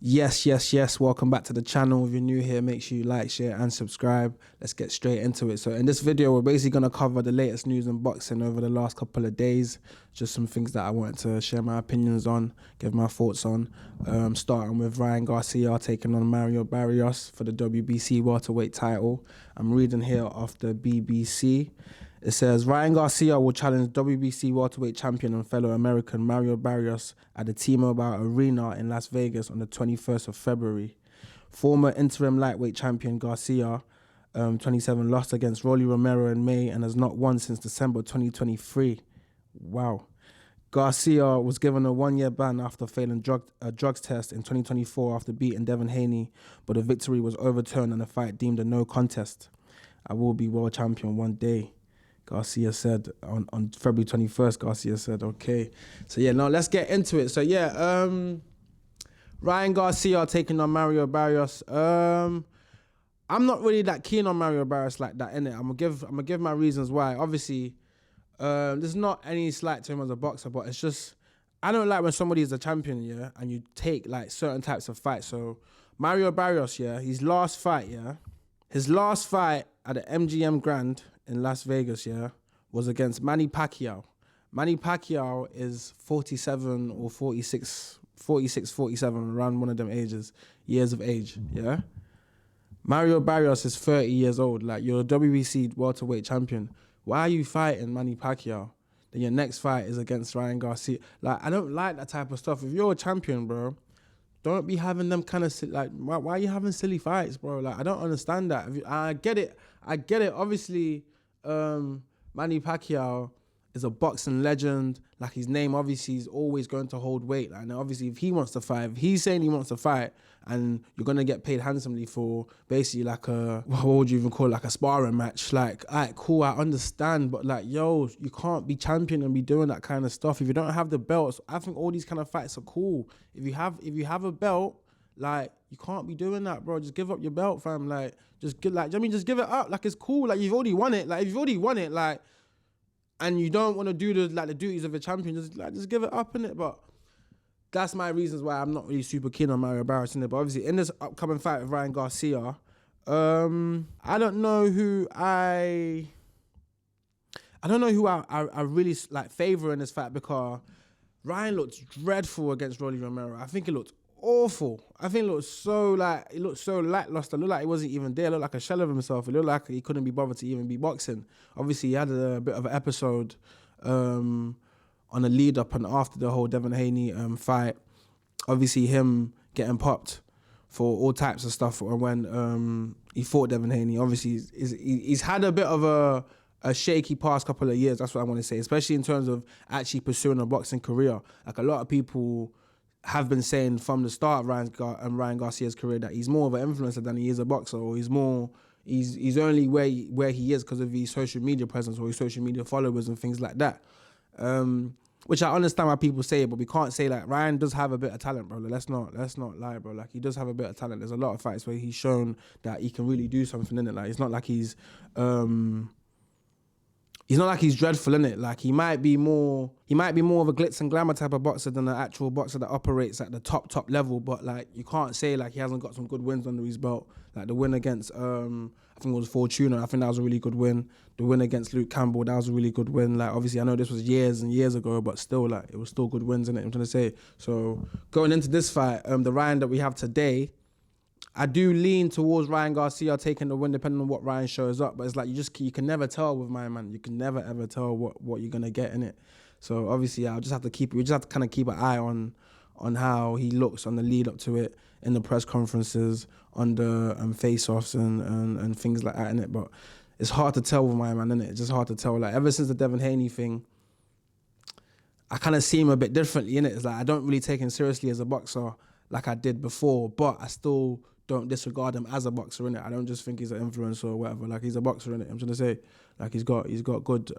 Yes. Welcome back to the channel. If you're new here, make sure you like, share, and subscribe. Let's get straight into it. So in this video, we're basically going to cover the latest news in boxing over the last couple of days. Just some things that I wanted to share my opinions on, give my thoughts on. Starting with Ryan Garcia taking on Mario Barrios for the WBC welterweight title. I'm reading here off the BBC. It says, Ryan Garcia will challenge WBC welterweight champion and fellow American Mario Barrios at the T-Mobile Arena in Las Vegas on the 21st of February. Former interim lightweight champion Garcia, 27, lost against Rolly Romero in May and has not won since December 2023. Wow. Garcia was given a one-year ban after failing a drugs test in 2024 after beating Devin Haney, but the victory was overturned and the fight deemed a no contest. I will be world champion one day. Garcia said on February 21st, Garcia said, okay. So yeah, now let's get into it. So yeah, Ryan Garcia taking on Mario Barrios. I'm not really that keen on Mario Barrios like that, innit? I'm gonna give my reasons why. Obviously, there's not any slight to him as a boxer, but it's just, I don't like when somebody is a champion, yeah, and you take like certain types of fights. So Mario Barrios, yeah, his last fight at the MGM Grand in Las Vegas, yeah, was against Manny Pacquiao. Manny Pacquiao is 47 or 46, 47, around one of them years of age, yeah? Mario Barrios is 30 years old. Like, you're a WBC welterweight champion. Why are you fighting Manny Pacquiao? Then your next fight is against Ryan Garcia. Like, I don't like that type of stuff. If you're a champion, bro, don't be having them kind of, like, why are you having silly fights, bro? Like, I don't understand that. I get it. Obviously, Manny Pacquiao is a boxing legend. Like, his name obviously is always going to hold weight. And obviously, if he wants to fight, if he's saying he wants to fight, and you're gonna get paid handsomely for basically like what would you even call it, like a sparring match? Like, alright, cool, I understand, but like, yo, you can't be champion and be doing that kind of stuff if you don't have the belts. I think all these kind of fights are cool. If you have a belt, like, you can't be doing that, bro. Just give up your belt, fam. Like, just give it up. Like, it's cool. Like, you've already won it. Like, if you've already won it, like, and you don't want to do the duties of a champion, just give it up, innit? But that's my reasons why I'm not really super keen on Mario Barrios, innit? But obviously, in this upcoming fight with Ryan Garcia, I don't know who I really like favor in this fight, because Ryan looked dreadful against Rolly Romero. I think it looked awful. I think it looked so lackluster. It looked like he wasn't even there. It looked like a shell of himself. It looked like he couldn't be bothered to even be boxing. Obviously, he had a bit of an episode on the lead up and after the whole Devin Haney fight. Obviously, him getting popped for all types of stuff when he fought Devin Haney. Obviously, he's had a bit of a shaky past couple of years. That's what I want to say, especially in terms of actually pursuing a boxing career. Like, a lot of people have been saying from the start of Ryan Garcia's career that he's more of an influencer than he is a boxer, or he's only where he is because of his social media presence or his social media followers and things like that. Which I understand why people say it, but we can't say that. Ryan does have a bit of talent, bro. Like, let's not lie, bro. Like, he does have a bit of talent. There's a lot of fights where he's shown that he can really do something in it. Like, it's not like he's not like he's dreadful, innit? Like, he might be more of a glitz and glamour type of boxer than an actual boxer that operates at the top level. But like, you can't say like he hasn't got some good wins under his belt. Like the win against I think it was Fortuna. I think that was a really good win. The win against Luke Campbell, that was a really good win. Like, obviously, I know this was years and years ago, but still, like, it was still good wins, innit? I'm trying to say. So going into this fight, the Ryan that we have today, I do lean towards Ryan Garcia taking the win, depending on what Ryan shows up. But it's like, you can never tell with my man. You can never ever tell what you're gonna get in it. So obviously, we just have to kind of keep an eye on how he looks on the lead up to it, in the press conferences, on the face-offs and things like that, innit? But it's hard to tell with my man, innit? It's just hard to tell. Like, ever since the Devin Haney thing, I kind of see him a bit differently, innit? It's like, I don't really take him seriously as a boxer like I did before, but I still don't disregard him as a boxer, innit? I don't just think he's an influencer or whatever. Like, he's a boxer, innit? I'm trying to say, like, he's got good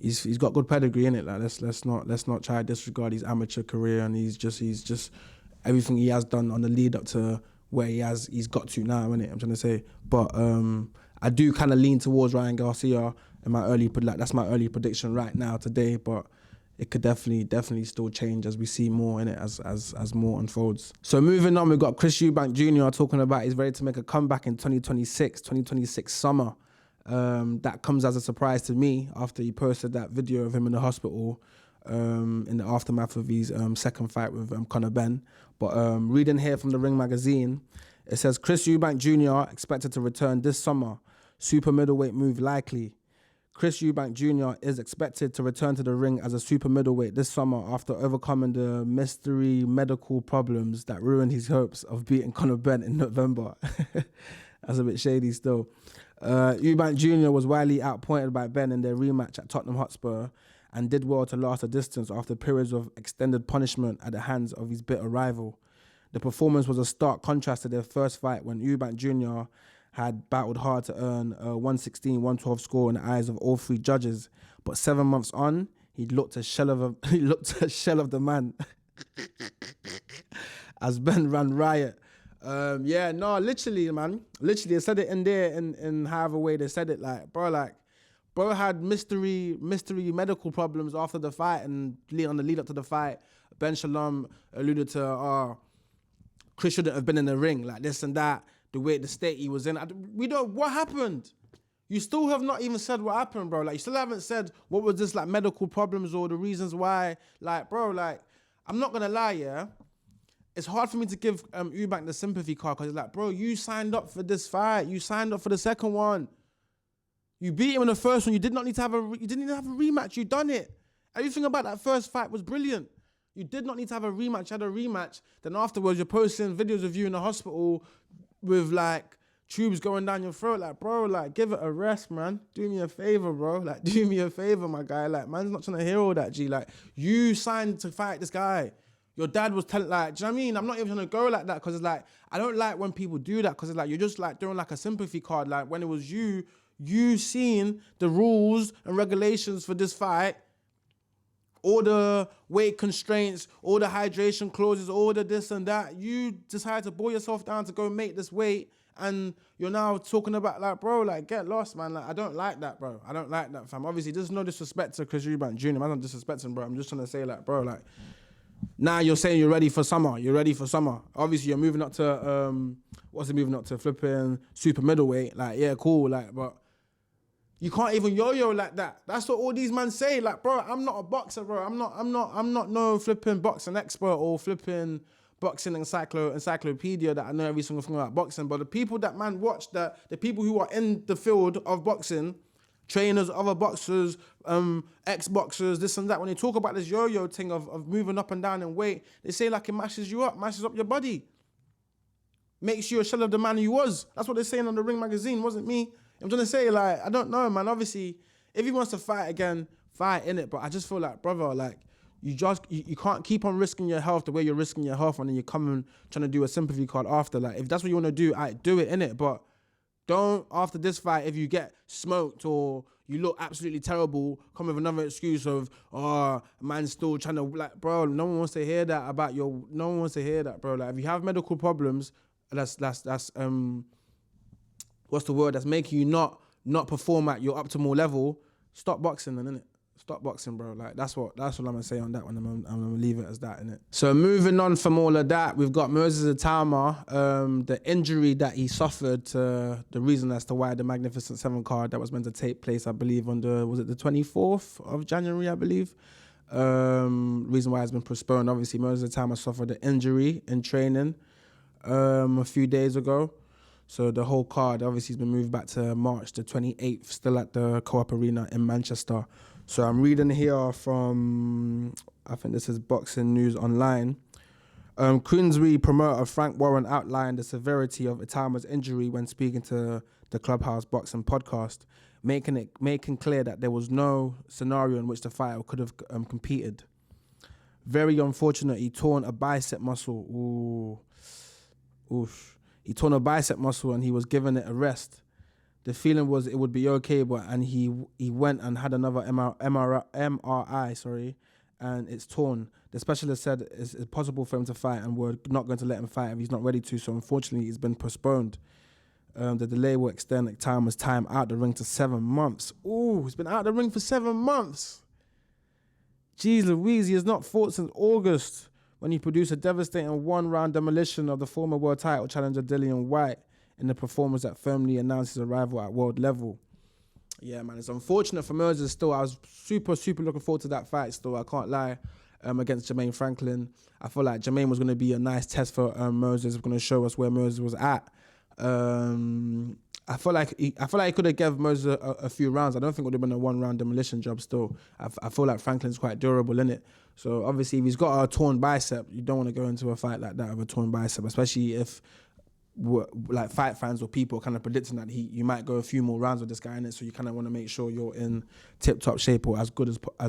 he's got good pedigree, innit? Like, let's not try to disregard his amateur career, and he's just everything he has done on the lead up to where he's got to now, innit? I'm trying to say, but I do kind of lean towards Ryan Garcia in my that's my early prediction right now today. But it could definitely still change as we see more in it as more unfolds. So moving on, we've got Chris Eubank Jr. talking about he's ready to make a comeback in 2026 summer. That comes as a surprise to me after he posted that video of him in the hospital in the aftermath of his second fight with Conor Benn. But reading here from the Ring magazine, it says Chris Eubank Jr. expected to return this summer. Super middleweight move likely. Chris Eubank Jr. is expected to return to the ring as a super middleweight this summer after overcoming the mystery medical problems that ruined his hopes of beating Conor Benn in November. That's a bit shady still. Eubank Jr. was widely outpointed by Benn in their rematch at Tottenham Hotspur and did well to last a distance after periods of extended punishment at the hands of his bitter rival. The performance was a stark contrast to their first fight when Eubank Jr. had battled hard to earn a 116-112 score in the eyes of all three judges. But 7 months on, he looked a shell of the man as Benn ran riot. Literally, man. Literally, they said it in there in however way they said it. Bro had mystery medical problems after the fight, and on the lead up to the fight, Ben Shalom alluded to, Chris shouldn't have been in the ring, like this and that, the state he was in. What happened? You still have not even said what happened, bro. Like, you still haven't said what was this, like, medical problems or the reasons why. Like, bro, like, I'm not gonna lie, yeah? It's hard for me to give Eubank the sympathy card because it's like, bro, you signed up for this fight. You signed up for the second one. You beat him in the first one. You didn't need to have a rematch. You done it. Everything about that first fight was brilliant. You did not need to have a rematch. You had a rematch. Then afterwards, you're posting videos of you in the hospital with, like, tubes going down your throat. Like, bro, like, give it a rest, man. Do me a favor, bro. Like, do me a favor, my guy. Like, man's not trying to hear all that, G. Like, you signed to fight this guy. Your dad was telling, like, do you know what I mean? I'm not even trying to go like that because it's like, I don't like when people do that because it's like, you're just, like, doing, like, a sympathy card. Like, when it was you seen the rules and regulations for this fight, all the weight constraints, all the hydration clauses, all the this and that. You decided to boil yourself down to go make this weight, and you're now talking about, like, bro, like, get lost, man. Like, I don't like that, bro. I don't like that, fam. Obviously, there's no disrespect to Chris Eubank Jr. I'm not disrespecting, bro. I'm just trying to say, like, bro, like, now you're saying you're ready for summer. You're ready for summer. Obviously, you're moving up to, moving up to flipping super middleweight. Like, yeah, cool, like, but you can't even yo-yo like that. That's what all these men say. Like, bro, I'm not a boxer, bro. I'm not no flipping boxing expert or flipping boxing encyclopedia that I know every single thing about boxing. But the people that man watch, the people who are in the field of boxing, trainers, other boxers, ex-boxers, this and that, when they talk about this yo-yo thing of moving up and down in weight, they say like it mashes up your body. Makes you a shell of the man you was. That's what they're saying on the Ring magazine, wasn't me. I'm trying to say, like, I don't know, man. Obviously, if he wants to fight again, fight in it. But I just feel like, brother, like, you can't keep on risking your health the way you're risking your health, and then you're coming trying to do a sympathy card after. Like, if that's what you want to do, do it in it. But don't, after this fight, if you get smoked or you look absolutely terrible, come with another excuse of, man's still trying to, like, bro, no one wants to hear that about your, no one wants to hear that, bro. Like, if you have medical problems, that's what's the word, that's making you not perform at your optimal level, stop boxing then, innit? Stop boxing, bro. Like, that's what I'm gonna say on that one. I'm gonna leave it as that, innit? So moving on from all of that, we've got Moses Atama, the injury that he suffered, the reason as to why the Magnificent Seven card that was meant to take place, I believe, on was it the 24th of January, I believe? Reason why it's been postponed. Obviously, Moses Atama suffered an injury in training a few days ago. So the whole card obviously has been moved back to March the 28th, still at the Co-op Arena in Manchester. So I'm reading here from, I think this is Boxing News Online. Queensbury promoter Frank Warren outlined the severity of Itama's injury when speaking to the Clubhouse Boxing podcast, making clear that there was no scenario in which the fighter could have competed. Very unfortunate, he torn a bicep muscle. Oof. He torn a bicep muscle and he was given it a rest. The feeling was it would be okay, and he went and had another MRI, and it's torn. The specialist said it's possible for him to fight, and we're not going to let him fight if he's not ready to. So unfortunately, he's been postponed. The delay will extend Itama's time out the ring to 7 months. Ooh, he's been out the ring for 7 months. Jeez Louise, he has not fought since August when he produced a devastating one-round demolition of the former world title challenger Dillian Whyte in the performance that firmly announced his arrival at world level. Yeah, man, it's unfortunate for Moses still. I was super looking forward to that fight still, I can't lie, against Jermaine Franklin. I feel like Jermaine was going to be a nice test for Moses, going to show us where Moses was at. I feel like he could have given Moses a few rounds. I don't think it would have been a one-round demolition job still. I feel like Franklin's quite durable, innit? So obviously if he's got a torn bicep, you don't want to go into a fight like that with a torn bicep, especially if like fight fans or people are kind of predicting that you might go a few more rounds with this guy in it. So you kind of want to make sure you're in tip-top shape or as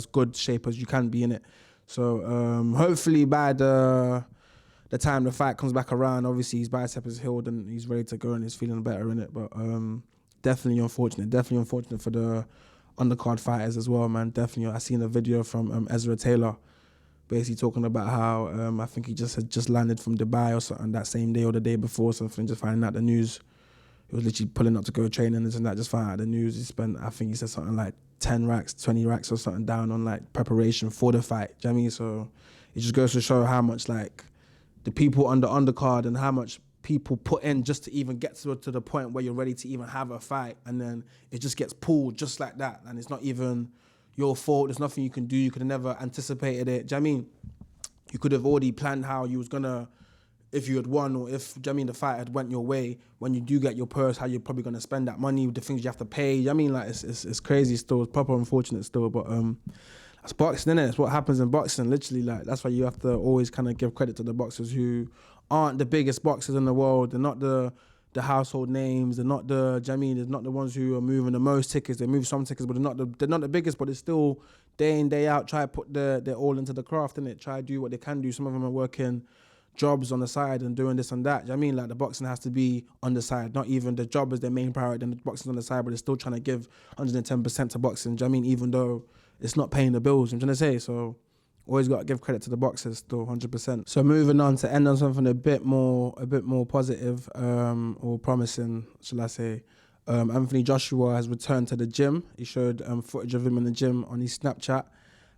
good shape as you can be in it. So hopefully by the time the fight comes back around, obviously his bicep is healed and he's ready to go and he's feeling better in it. But definitely unfortunate for the undercard fighters as well, man. Definitely, I seen a video from Ezra Taylor, basically talking about how I think he had just landed from Dubai or something that same day or the day before, something, just finding out the news. He was literally pulling up to go training and this and that, just finding out the news. I think he said something like 10 racks, 20 racks or something down on like preparation for the fight. Do you know what I mean? So it just goes to show how much like the people on the undercard and how much people put in just to even get to the point where you're ready to even have a fight, and then it just gets pulled just like that, and it's not even your fault. There's nothing you can do. You could have never anticipated it. Do you know what I mean? You could have already planned how you was gonna, if you had won, or if, do you know what I mean, the fight had went your way, when you do get your purse, how you're probably gonna spend that money, the things you have to pay. Do you know what I mean? Like it's crazy still. It's proper unfortunate still, but that's boxing, innit? It's what happens in boxing, literally. Like, that's why you have to always kind of give credit to the boxers who aren't the biggest boxers in the world. They're not the household names. They're not the, do you know what I mean? They're not the ones who are moving the most tickets. They move some tickets, but they're not the biggest, but it's still day in, day out, try to put their all into the craft, innit? Try to do what they can do. Some of them are working jobs on the side and doing this and that. Do you know what I mean? Like, the boxing has to be on the side. Not even the job is their main priority, then the boxing's on the side, but they're still trying to give 110% to boxing. Do you know what I mean? Even though it's not paying the bills, I'm trying to say. So always got to give credit to the boxers still, 100%. So moving on to end on something a bit more positive or promising, shall I say. Anthony Joshua has returned to the gym. He showed footage of him in the gym on his Snapchat,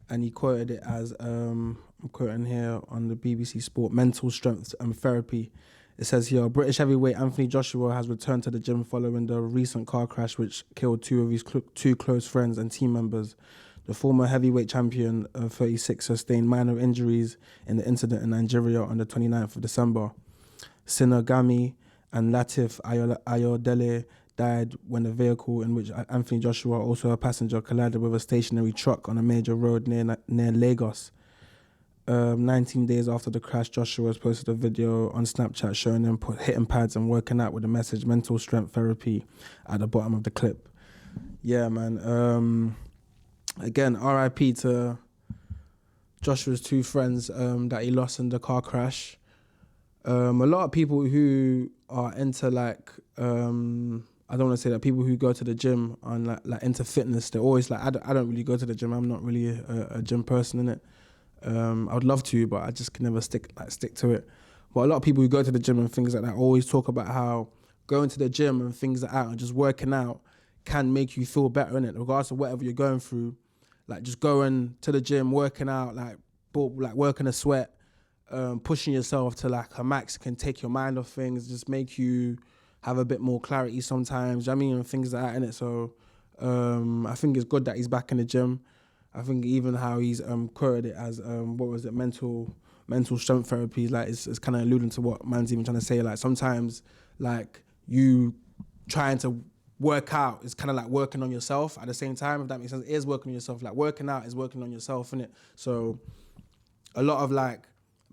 and he quoted it as, I'm quoting here on the BBC Sport, mental strength and therapy. It says here, British heavyweight Anthony Joshua has returned to the gym following the recent car crash which killed two of his two close friends and team members. The former heavyweight champion, 36, sustained minor injuries in the incident in Nigeria on the 29th of December. Sinagami and Latif Ayodele died when the vehicle in which Anthony Joshua, also a passenger, collided with a stationary truck on a major road near Lagos. 19 days after the crash, Joshua has posted a video on Snapchat showing him hitting pads and working out with the message mental strength therapy at the bottom of the clip. Yeah, man. Again, RIP to Joshua's two friends that he lost in the car crash. A lot of people who are into like, I don't want to say that, people who go to the gym and like into fitness, they're always like, I don't really go to the gym. I'm not really a gym person, innit? I would love to, but I just can never stick to it. But a lot of people who go to the gym and things like that always talk about how going to the gym and things like that and just working out can make you feel better, innit? Regardless of whatever you're going through, like just going to the gym, working out, like working a sweat, pushing yourself to like a max can take your mind off things, just make you have a bit more clarity sometimes. I mean, and things like that, innit? So I think it's good that he's back in the gym. I think even how he's quoted it as mental strength therapy, like it's kind of alluding to what man's even trying to say. Like sometimes, like you trying to work out is kind of like working on yourself at the same time, if that makes sense. It is working on yourself. Like working out is working on yourself, innit? So a lot of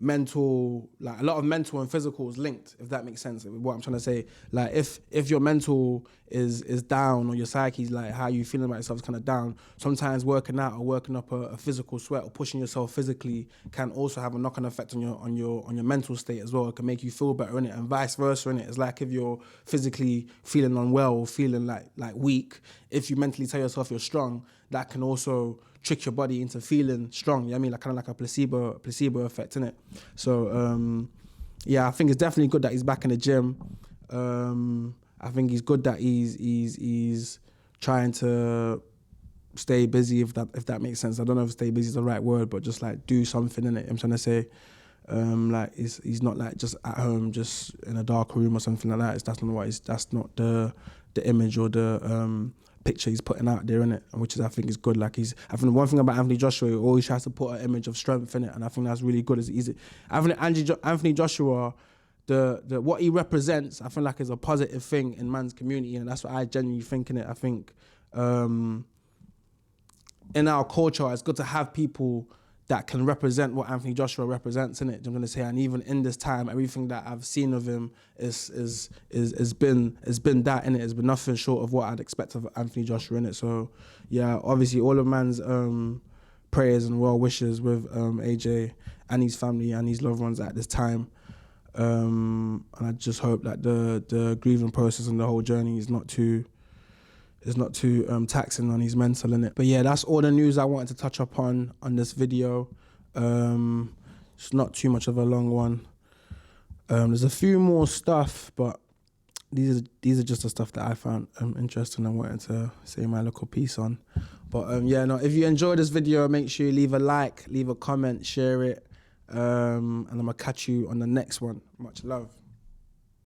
mental and physical is linked, if that makes sense. What I'm trying to say, like if your mental is down or your psyche's like how you feeling about yourself is kind of down, sometimes working out or working up a physical sweat or pushing yourself physically can also have a knock-on effect on your mental state as well. It can make you feel better, innit? And vice versa, innit? It's like if you're physically feeling unwell or feeling like weak, if you mentally tell yourself you're strong, that can also trick your body into feeling strong. You know what I mean? Like kind of like a placebo effect, innit? So yeah, I think it's definitely good that he's back in the gym. I think he's good that he's trying to stay busy, if that makes sense. I don't know if stay busy is the right word, but just like do something in it. I'm trying to say, like he's not like just at home, just in a dark room or something like that. That's not the image or the picture he's putting out there, innit? Which is, I think, is good. Like I think one thing about Anthony Joshua, he always tries to put an image of strength in it, and I think that's really good. It's easy. Anthony Joshua, the what he represents, I feel like is a positive thing in man's community, and that's what I genuinely think in it. I think in our culture, it's good to have people that can represent what Anthony Joshua represents in it. I'm gonna say, and even in this time, everything that I've seen of him is been that in it. It's been nothing short of what I'd expect of Anthony Joshua in it. So yeah, obviously all of man's prayers and well wishes with AJ and his family and his loved ones at this time. And I just hope that the grieving process and the whole journey is not too taxing on his mental, innit? But yeah, that's all the news I wanted to touch upon on this video. It's not too much of a long one. There's a few more stuff, but these are just the stuff that I found interesting and wanted to say my little piece on. But yeah, no, if you enjoyed this video, make sure you leave a like, leave a comment, share it, and I'm gonna catch you on the next one. Much love.